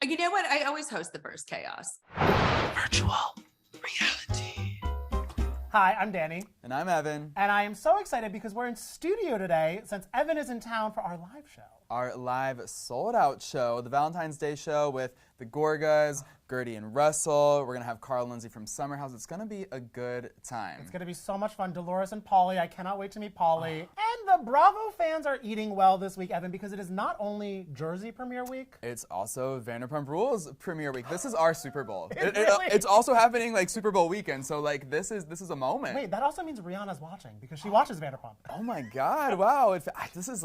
You know what? I always host the first chaos. Virtual reality. Hi, I'm Danny. And I'm Evan. And I am so excited because we're in studio today since Evan is in town for our live show. Our live sold-out show, the Valentine's Day show with the Gorgas, Gertie and Russell. We're going to have Carl Lindsay from Summer House. It's going to be a good time. It's going to be so much fun. Dolores and Pauly. I cannot wait to meet Pauly. And the Bravo fans are eating well this week, Evan, because it is not only Jersey premiere week. It's also Vanderpump Rules premiere week. This is our Super Bowl. Really? It's also happening like Super Bowl weekend, so like this is a moment. Wait, that also means Rihanna's watching because she watches Vanderpump. Oh my God! Wow, this is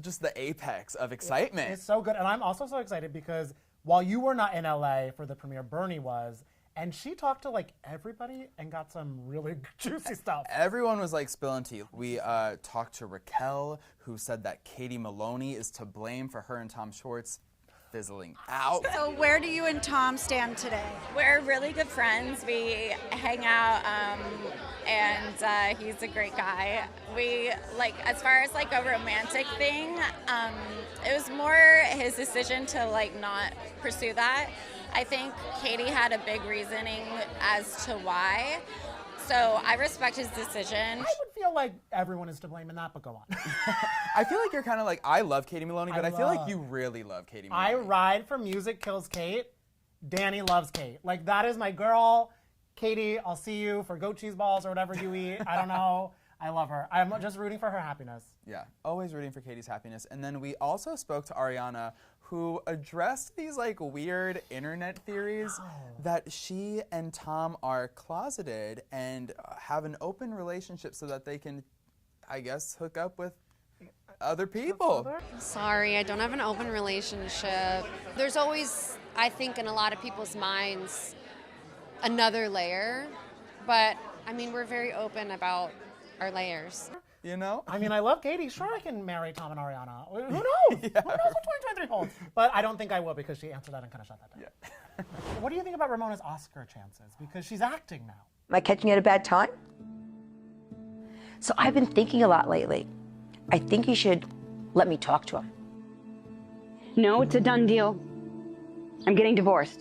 just the apex of excitement. It's so good, and I'm also so excited because while you were not in LA for the premiere, Bernie was, and she talked to like everybody and got some really juicy stuff. Everyone was like spilling tea. We talked to Raquel, who said that Katie Maloney is to blame for her and Tom Schwartz fizzling out. So where do you and Tom stand today? We're really good friends. We hang out, and he's a great guy. We, like, as far as like a romantic thing, it was more his decision to like not pursue that. I think Katie had a big reasoning as to why. So I respect his decision. I would feel like everyone is to blame in that, but go on. I feel like you're kind of like, I love Katie Maloney, but I feel like you really love Katie Maloney. I ride for Music Kills Kate. Danny loves Kate. Like, that is my girl. Katie, I'll see you for goat cheese balls or whatever you eat. I don't know. I love her. I'm just rooting for her happiness. Yeah, always rooting for Katie's happiness. And then we also spoke to Ariana, who addressed these like weird internet theories that she and Tom are closeted and have an open relationship so that they can, I guess, hook up with other people. Sorry, I don't have an open relationship. There's always, I think, in a lot of people's minds, another layer, but I mean, we're very open about our layers. You know? I mean, I love Katie. Sure, I can marry Tom and Ariana. Who knows? Yeah. Who knows what 2023 holds? But I don't think I will because she answered that and kind of shut that down. Yeah. What do you think about Ramona's Oscar chances? Because she's acting now. Am I catching you at a bad time? So I've been thinking a lot lately. I think you should let me talk to him. No, it's a done deal. I'm getting divorced.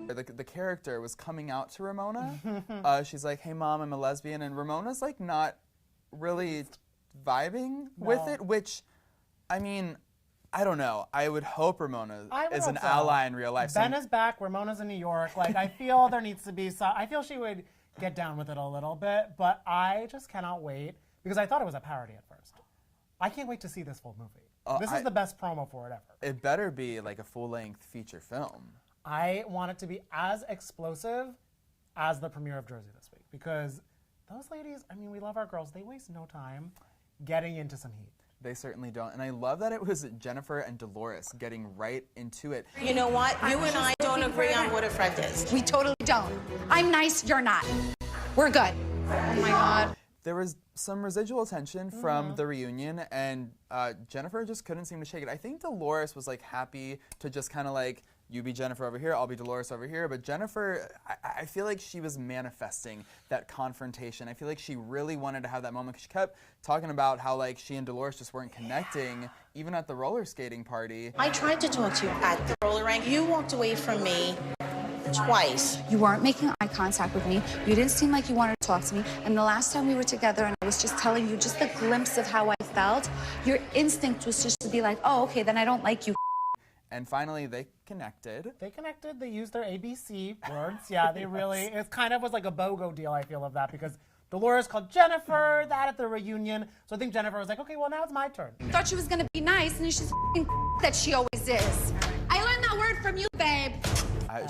The character was coming out to Ramona. She's like, hey mom, I'm a lesbian. And Ramona's like not really vibing with it, which, I mean, I don't know. I would hope Ramona is an ally in real life. Ben is back. Ramona's in New York. Like, I feel there needs to be some, I feel she would get down with it a little bit, but I just cannot wait because I thought it was a parody at first. I can't wait to see this full movie. This is the best promo for it ever. It better be like a full-length feature film. I want it to be as explosive as the premiere of Jersey this week because those ladies, I mean, we love our girls. They waste no time getting into some heat. They certainly don't. And I love that it was Jennifer and Dolores getting right into it. You know what? You and I don't agree on what a friend is. We totally don't. I'm nice, you're not. We're good. Oh my God. There was some residual tension from the reunion, and Jennifer just couldn't seem to shake it. I think Dolores was like happy to just kind of like, you be Jennifer over here, I'll be Dolores over here. But Jennifer, I feel like she was manifesting that confrontation. I feel like she really wanted to have that moment. She kept talking about how like she and Dolores just weren't connecting, even at the roller skating party. I tried to talk to you at the roller rink. You walked away from me twice. You weren't making eye contact with me. You didn't seem like you wanted to talk to me. And the last time we were together and I was just telling you just a glimpse of how I felt, your instinct was just to be like, oh, okay, then I don't like you. And finally, they connected. They connected. They used their ABC words. Yeah, they really, it kind of was like a BOGO deal, I feel, of that, because Dolores called Jennifer that at the reunion. So I think Jennifer was like, okay, well, now it's my turn. Thought she was going to be nice, and she's that she always is. I learned that word from you, babe.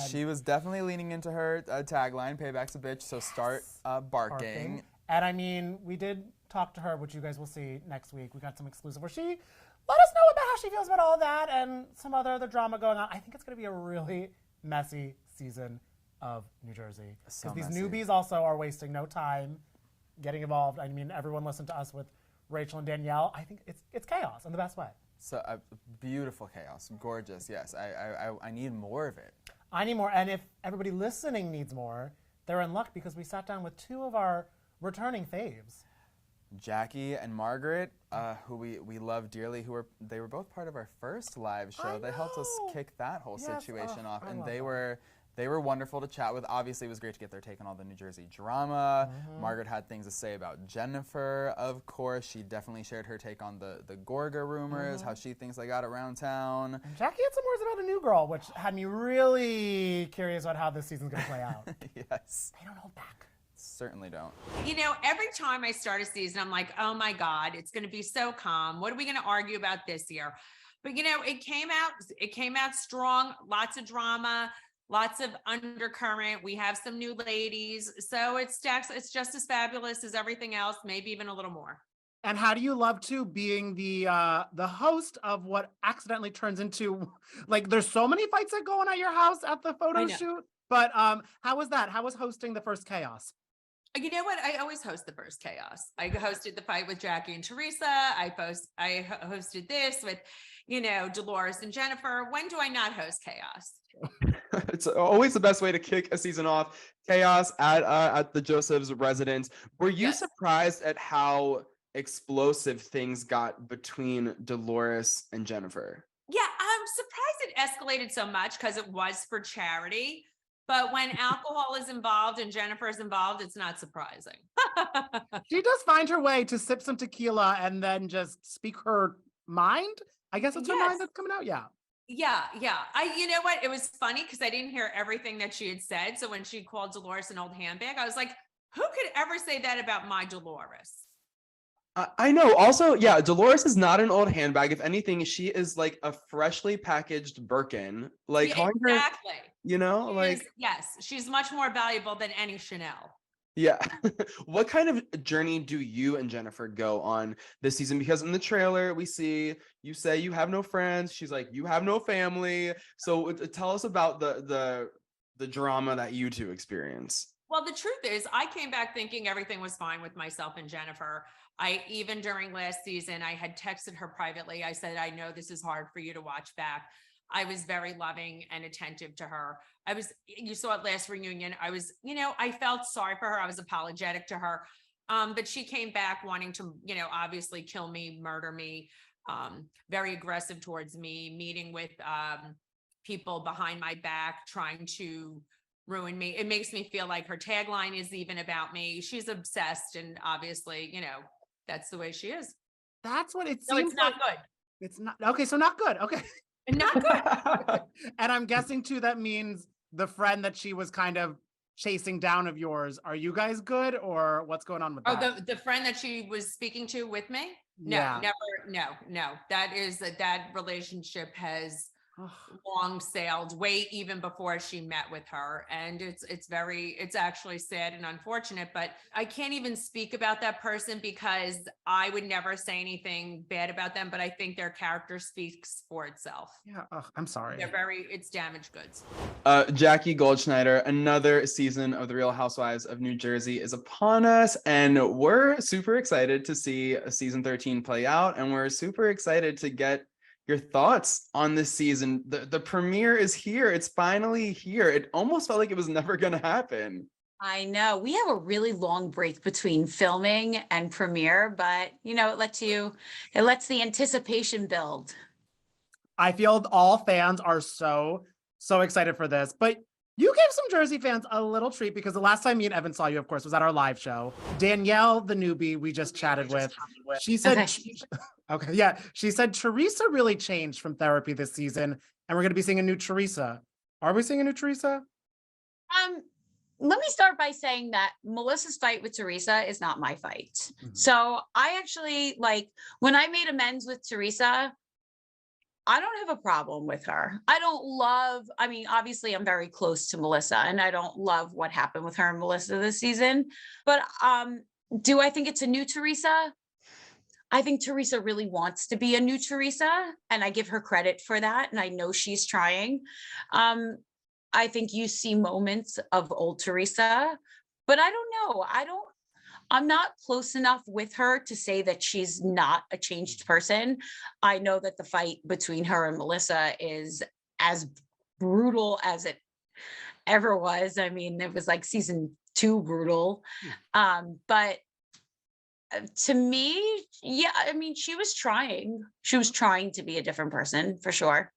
She was definitely leaning into her tagline, payback's a bitch, so start barking. And I mean, we did talk to her, which you guys will see next week. We got some exclusive where she let us know about how she feels about all that and some other drama going on. I think it's going to be a really messy season of New Jersey. Because these newbies also are wasting no time getting involved. I mean, everyone listened to us with Rachel and Danielle. I think it's chaos in the best way. So beautiful chaos, gorgeous, yes. I need more of it. I need more, and if everybody listening needs more, they're in luck because we sat down with two of our returning faves. Jackie and Margaret, who we love dearly, they were both part of our first live show. They helped us kick that whole situation off, and they were wonderful to chat with. Obviously, it was great to get their take on all the New Jersey drama. Margaret had things to say about Jennifer, of course. She definitely shared her take on the Gorga rumors, how she thinks they got around town. And Jackie had some words about a new girl, which had me really curious about how this season's going to play out. Yes. They don't hold back. Certainly don't. You know, every time I start a season, I'm like, oh my God, it's going to be so calm. What are we going to argue about this year? But you know, it came out strong, lots of drama, lots of undercurrent. We have some new ladies. So it's just as fabulous as everything else, maybe even a little more. And how do you love too being the host of what accidentally turns into, like, there's so many fights that go on at your house at the photo shoot. But how was that? How was hosting the first chaos? You know what? I always host the first chaos. I hosted the fight with Jackie and Teresa. I hosted this with, you know, Dolores and Jennifer. When do I not host chaos? It's always the best way to kick a season off. Chaos at the Josephs residence. Were you surprised at how explosive things got between Dolores and Jennifer? Yeah, I'm surprised it escalated so much because it was for charity. But when alcohol is involved and Jennifer is involved, it's not surprising. She does find her way to sip some tequila and then just speak her mind. I guess it's her mind that's coming out. Yeah. Yeah. You know what? It was funny because I didn't hear everything that she had said. So when she called Dolores an old handbag, I was like, who could ever say that about my Dolores? I know. Also, yeah, Dolores is not an old handbag. If anything, she is like a freshly packaged Birkin. Like, exactly. You know, yes, she's much more valuable than any Chanel. Yeah. What kind of journey do you and Jennifer go on this season? Because in the trailer, we see you say you have no friends. She's like, you have no family. So tell us about the drama that you two experience. Well, the truth is, I came back thinking everything was fine with myself and Jennifer. Even during last season, I had texted her privately. I said, I know this is hard for you to watch back. I was very loving and attentive to her. You saw it last reunion. I felt sorry for her. I was apologetic to her. But she came back wanting to, obviously kill me, murder me, very aggressive towards me, meeting with people behind my back, trying to ruin me. It makes me feel like her tagline is even about me. She's obsessed. And obviously, that's the way she is. That's what it seems. So it's not good. It's not. Okay. So not good. Okay. Not good. And I'm guessing too, that means the friend that she was kind of chasing down of yours. Are you guys good, or what's going on with that? Oh, the friend that she was speaking to with me? No, never. No. That relationship has long sailed way even before she met with her. And it's actually sad and unfortunate, but I can't even speak about that person because I would never say anything bad about them, but I think their character speaks for itself. Yeah. I'm sorry. It's damaged goods. Jackie Goldschneider, another season of The Real Housewives of New Jersey is upon us, and we're super excited to see season 13 play out, and we're super excited to get your thoughts on this season. The premiere is here. It's finally here. It almost felt like it was never going to happen. I know. We have a really long break between filming and premiere, but it lets the anticipation build. I feel all fans are so excited for this, but you gave some Jersey fans a little treat because the last time me and Evan saw you, of course, was at our live show. Danielle, the newbie we just chatted with, she said, she said Teresa really changed from therapy this season, and we're going to be seeing a new Teresa. Are we seeing a new Teresa? Let me start by saying that Melissa's fight with Teresa is not my fight. Mm-hmm. So I actually, when I made amends with Teresa, I don't have a problem with her. Obviously I'm very close to Melissa and I don't love what happened with her and Melissa this season, but do I think it's a new Teresa? I think Teresa really wants to be a new Teresa, and I give her credit for that. And I know she's trying. I think you see moments of old Teresa, but I don't know. I'm not close enough with her to say that she's not a changed person. I know that the fight between her and Melissa is as brutal as it ever was. I mean, it was like season 2 brutal. But To me, yeah, I mean, she was trying. She was trying to be a different person for sure.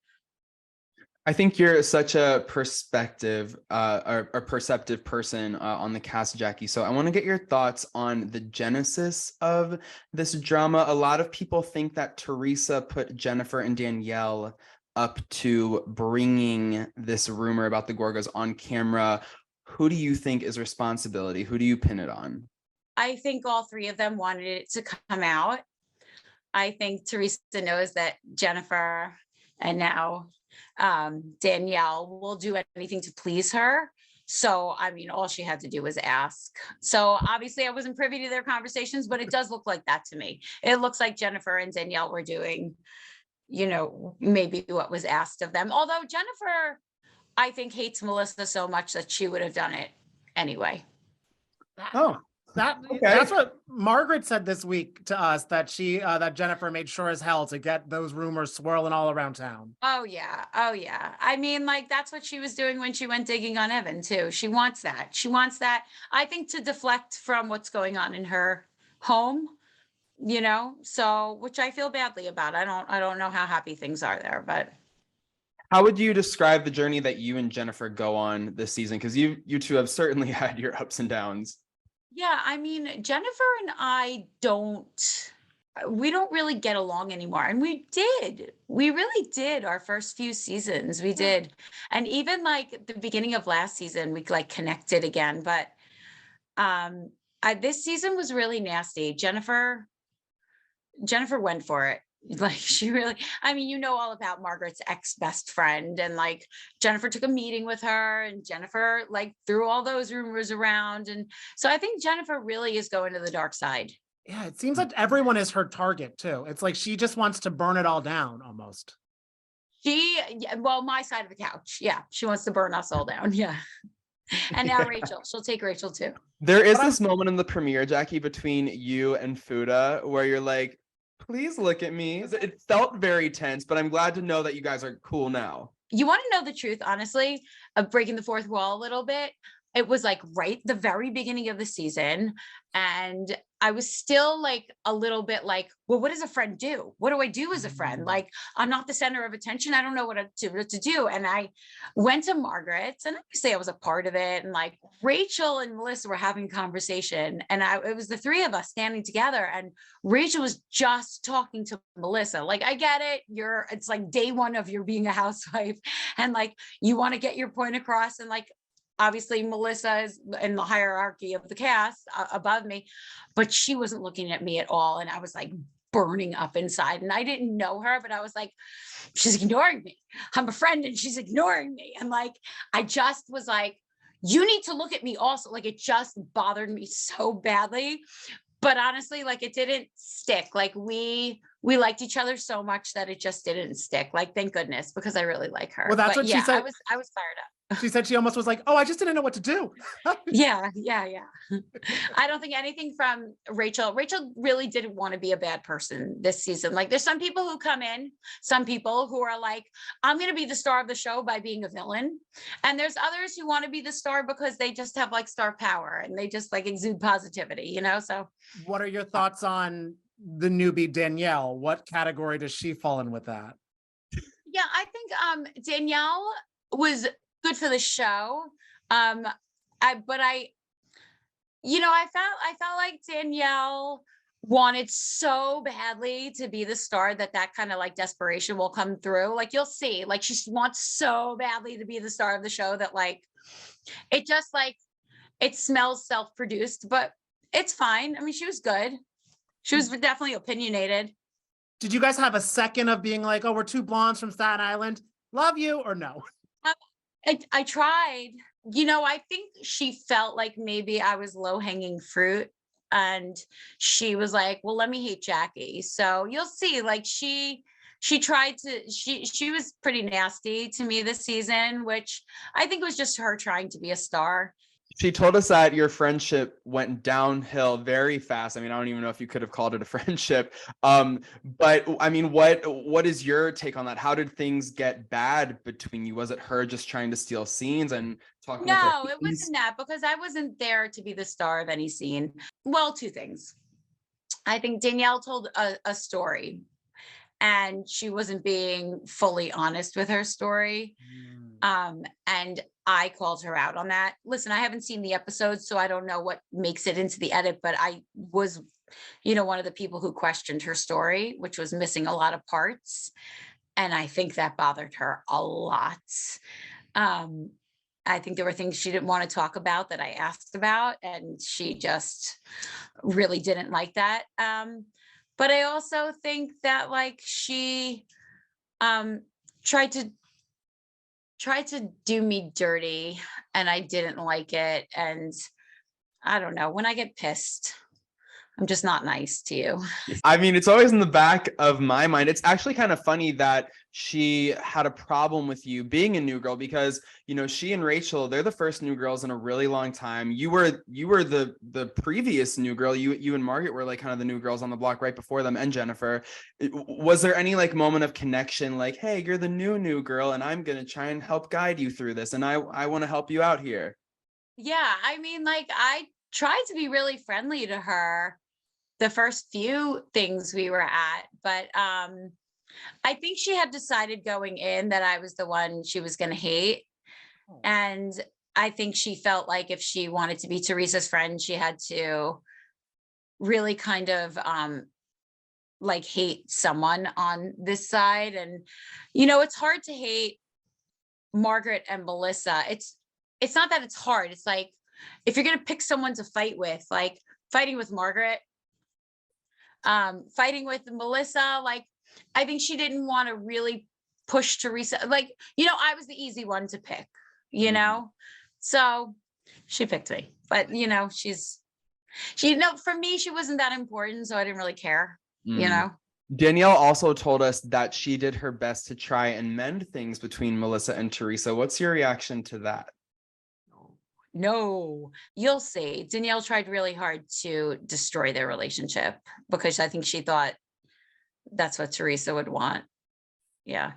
I think you're such a perspective or a perceptive person on the cast, Jackie. So I want to get your thoughts on the genesis of this drama. A lot of people think that Teresa put Jennifer and Danielle up to bringing this rumor about the Gorgas on camera. Who do you think is responsibility? Who do you pin it on? I think all three of them wanted it to come out. I think Teresa knows that Jennifer and now Danielle will do anything to please her. So, I mean, all she had to do was ask. So obviously I wasn't privy to their conversations, but it does look like that to me. It looks like Jennifer and Danielle were doing, you know, maybe what was asked of them. Although Jennifer, I think, hates Melissa so much that she would have done it anyway. Oh, that's what Margaret said this week to us, that that Jennifer made sure as hell to get those rumors swirling all around town. Oh yeah. Oh yeah. I mean, like, that's what she was doing when she went digging on Evan too. She wants that. She wants that, I think, to deflect from what's going on in her home, you know, so, which I feel badly about. I don't know how happy things are there, but. How would you describe the journey that you and Jennifer go on this season? Because you two have certainly had your ups and downs. Yeah, I mean, Jennifer and I we don't really get along anymore. And we really did our first few seasons. We did. And even like at the beginning of last season, we like connected again. But this season was really nasty. Jennifer went for it. Like, she really, I mean, you know all about Margaret's ex-best friend, and like Jennifer took a meeting with her, and Jennifer like threw all those rumors around. And so I think Jennifer really is going to the dark side. Yeah, it seems like everyone is her target too. It's like she just wants to burn it all down almost. Well, my side of the couch. Yeah, she wants to burn us all down. Yeah. And now Rachel, she'll take Rachel too. There is this moment in the premiere, Jackie, between you and Fuda where you're like, please look at me. It felt very tense, but I'm glad to know that you guys are cool now. You want to know the truth, honestly, of breaking the fourth wall a little bit? It was like right the very beginning of the season. And I was still like a little bit like, well, what does a friend do? What do I do as a friend? Like, I'm not the center of attention. I don't know what to do. And I went to Margaret's, and obviously I was a part of it. And like Rachel and Melissa were having conversation, and it was the three of us standing together, and Rachel was just talking to Melissa. Like, I get it. It's like day one of your being a housewife, and like, you want to get your point across. And like, obviously Melissa is in the hierarchy of the cast above me, but she wasn't looking at me at all. And I was like burning up inside, and I didn't know her, but I was like, she's ignoring me. I'm a friend and she's ignoring me. And like, I just was like, you need to look at me also. Like, it just bothered me so badly. But honestly, like, it didn't stick. Like, we liked each other so much that it just didn't stick. Like, thank goodness, because I really like her. Well, that's what she said. I was fired up. She said she almost was like, oh, I just didn't know what to do. Yeah. I don't think anything from Rachel. Rachel really didn't want to be a bad person this season. Like, there's some people who come in, some people who are like, I'm going to be the star of the show by being a villain. And there's others who want to be the star because they just have like star power and they just like exude positivity, you know? So what are your thoughts on the newbie Danielle? What category does she fall in with that? Yeah, I think Danielle was good for the show. I felt like Danielle wanted so badly to be the star that kind of like desperation will come through. Like, you'll see, like, she wants so badly to be the star of the show that like, it just like, it smells self-produced, but it's fine. I mean, she was good. She was definitely opinionated. Did you guys have a second of being like, oh, we're two blondes from Staten Island, love you, or no? I tried, you know, I think she felt like maybe I was low hanging fruit, and she was like, well, let me hate Jackie. So you'll see, like, she tried to, she was pretty nasty to me this season, which I think was just her trying to be a star. She told us that your friendship went downhill very fast. I mean, I don't even know if you could have called it a friendship. But I mean, what is your take on that? How did things get bad between you? Was it her just trying to steal scenes and talking? No, it wasn't that, because I wasn't there to be the star of any scene. Well, two things. I think Danielle told a story and she wasn't being fully honest with her story. And I called her out on that. Listen, I haven't seen the episode, so I don't know what makes it into the edit, but I was, one of the people who questioned her story, which was missing a lot of parts. And I think that bothered her a lot. I think there were things she didn't want to talk about that I asked about, and she just really didn't like that. But I also think that like she tried to do me dirty, and I didn't like it. And I don't know, when I get pissed, I'm just not nice to you. I mean, it's always in the back of my mind. It's actually kind of funny that she had a problem with you being a new girl because, she and Rachel, they're the first new girls in a really long time. You were the previous new girl. You and Margaret were like kind of the new girls on the block right before them, and Jennifer. Was there any like moment of connection, like, hey, you're the new girl and I'm going to try and help guide you through this, and I want to help you out here? Yeah, I mean, like I tried to be really friendly to her the first few things we were at, but I think she had decided going in that I was the one she was going to hate. And I think she felt like if she wanted to be Teresa's friend, she had to really kind of like hate someone on this side. And, it's hard to hate Margaret and Melissa. It's not that it's hard. It's like, if you're going to pick someone to fight with, like fighting with Margaret, fighting with Melissa, like I think she didn't want to really push Teresa. Like, I was the easy one to pick, so she picked me. But for me, she wasn't that important, so I didn't really care. Danielle also told us that she did her best to try and mend things between Melissa and Teresa. What's your reaction to that? No, you'll see. Danielle tried really hard to destroy their relationship because I think she thought that's what Teresa would want. Yeah.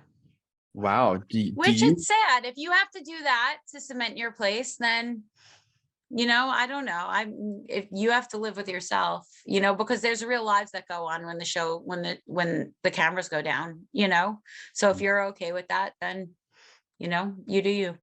Wow. Which it's sad. If you have to do that to cement your place, then, I don't know. If you have to live with yourself, because there's real lives that go on when the cameras go down, So if you're okay with that, then, you do you.